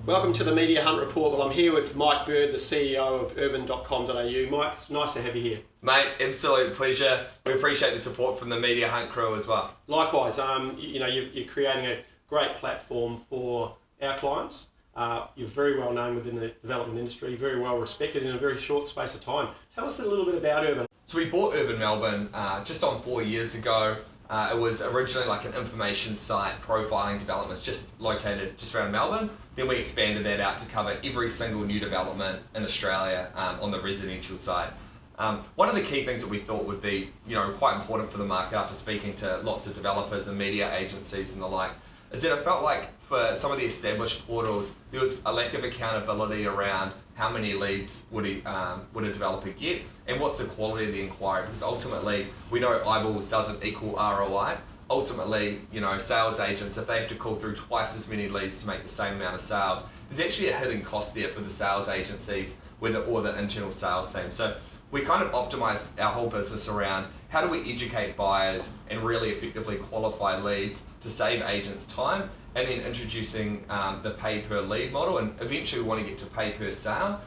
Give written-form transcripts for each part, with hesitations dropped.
Welcome to the Media Hunt Report. Well, I'm here with Mike Bird, the CEO of urban.com.au. Mike, it's nice to have you here. Mate, absolute pleasure. We appreciate the support from the Media Hunt crew as well. Likewise, you're creating a great platform for our clients. You're very well known within the development industry, very well respected in a very short space of time. Tell us a little bit about Urban. So we bought Urban Melbourne just on 4 years ago. It was originally like an information site profiling developments just located just around Melbourne. Then we expanded that out to cover every single new development in Australia on the residential side. One of the key things that we thought would be, quite important for the market after speaking to lots of developers and media agencies and the like, is that it felt like for some of the established portals, there was a lack of accountability around how many leads would a developer get and what's the quality of the inquiry, because ultimately we know eyeballs doesn't equal ROI. Ultimately, sales agents, if they have to call through twice as many leads to make the same amount of sales, there's actually a hidden cost there for the sales agencies or the internal sales team. So we kind of optimize our whole business around how do we educate buyers and really effectively qualify leads to save agents time, and then introducing the pay per lead model, and eventually we want to get to pay per sale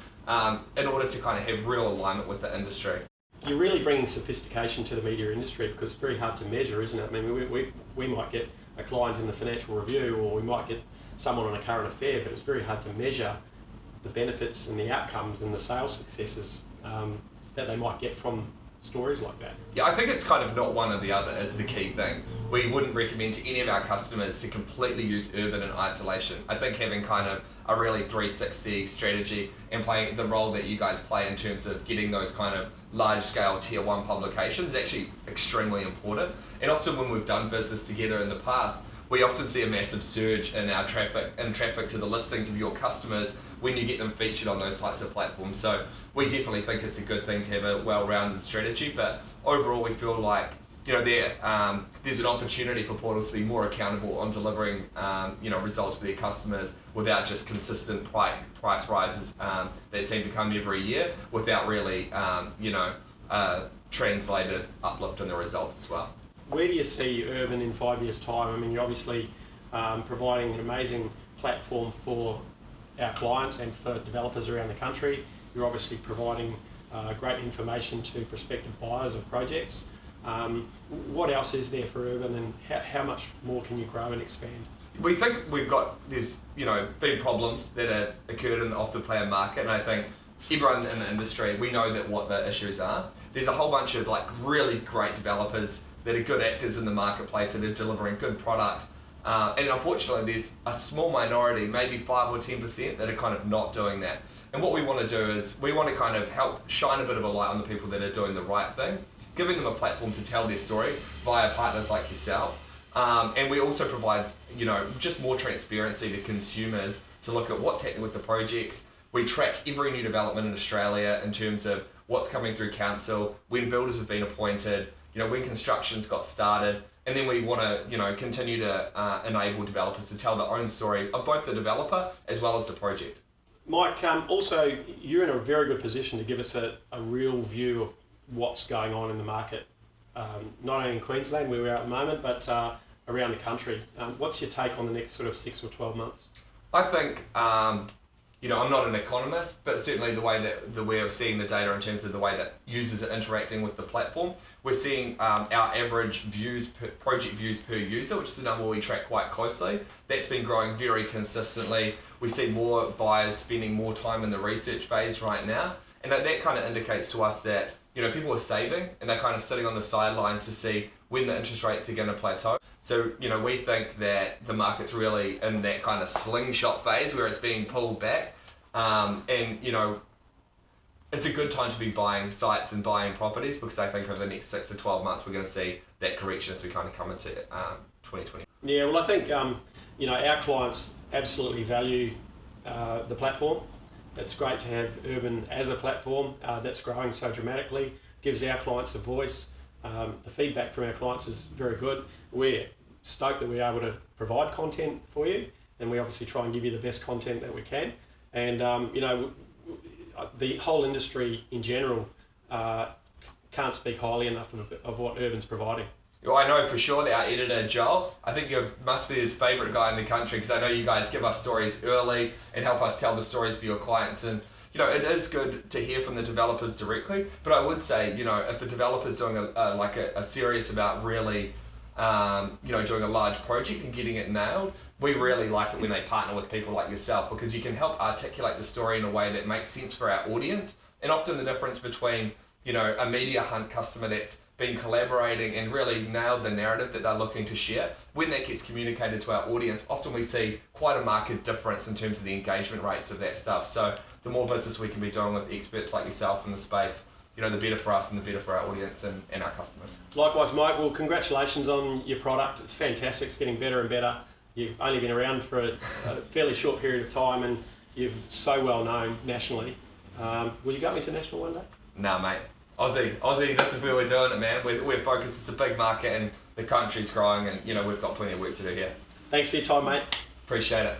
in order to kind of have real alignment with the industry. You're really bringing sophistication to the media industry because it's very hard to measure, isn't it? I mean, we might get a client in the Financial Review, or we might get someone on a current affair, but it's very hard to measure the benefits and the outcomes and the sales successes that they might get from stories like that. Yeah, I think it's kind of not one or the other is the key thing. We wouldn't recommend to any of our customers to completely use Urban in isolation. I think having kind of a really 360 strategy and playing the role that you guys play in terms of getting those kind of large scale tier 1 publications is actually extremely important. And often when we've done business together in the past, we often see a massive surge in our traffic to the listings of your customers when you get them featured on those types of platforms. So we definitely think it's a good thing to have a well-rounded strategy, but overall we feel like there's an opportunity for portals to be more accountable on delivering results for their customers without just consistent price rises that seem to come every year without really translated uplift in the results as well. Where do you see Urban in 5 years' time? I mean, you're obviously providing an amazing platform for our clients and for developers around the country. You're obviously providing great information to prospective buyers of projects. What else is there for Urban, and how much more can you grow and expand? We think there's big problems that have occurred in the off-the-plan market, and I think everyone in the industry, we know that what the issues are. There's a whole bunch of really great developers that are good actors in the marketplace that are delivering good product. And unfortunately, there's a small minority, maybe 5 or 10%, that are kind of not doing that. And what we want to do is we want to kind of help shine a bit of a light on the people that are doing the right thing, giving them a platform to tell their story via partners like yourself. And we also provide, just more transparency to consumers to look at what's happening with the projects. We track every new development in Australia in terms of what's coming through council, when builders have been appointed, when construction's got started, and then we want to, continue to enable developers to tell their own story of both the developer as well as the project. Mike, also you're in a very good position to give us a real view of what's going on in the market, not only in Queensland where we are at the moment, but around the country. What's your take on the next sort of 6 or 12 months? I think, I'm not an economist, but certainly the way we're seeing the data in terms of the way that users are interacting with the platform, we're seeing our average project views per user, which is the number we track quite closely. That's been growing very consistently. We see more buyers spending more time in the research phase right now, and that kind of indicates to us that people are saving and they're kind of sitting on the sidelines to see when the interest rates are going to plateau. So, we think that the market's really in that kind of slingshot phase where it's being pulled back. It's a good time to be buying sites and buying properties, because I think over the next 6 or 12 months we're going to see that correction as we kind of come into 2020. Yeah, well, I think our clients absolutely value the platform. It's great to have Urban as a platform that's growing so dramatically, gives our clients a voice. The feedback from our clients is very good. We're stoked that we're able to provide content for you, and we obviously try and give you the best content that we can. And the whole industry in general can't speak highly enough of what Urban's providing. I know for sure that our editor, Joel, I think you must be his favourite guy in the country, because I know you guys give us stories early and help us tell the stories for your clients. And it is good to hear from the developers directly, but I would say, if a developer's doing a series about really, doing a large project and getting it nailed, we really like it when they partner with people like yourself, because you can help articulate the story in a way that makes sense for our audience. And often the difference between, a media hunt customer that's been collaborating and really nailed the narrative that they're looking to share, when that gets communicated to our audience, often we see quite a marked difference in terms of the engagement rates of that stuff. So the more business we can be doing with experts like yourself in the space, the better for us and the better for our audience and our customers. Likewise, Mike. Well, congratulations on your product. It's fantastic. It's getting better and better. You've only been around for a fairly short period of time, and you're so well known nationally. Will you go international one day? Nah, mate. Aussie, this is where we're doing it, man. We're focused. It's a big market and the country's growing, and we've got plenty of work to do here. Thanks for your time, mate. Appreciate it.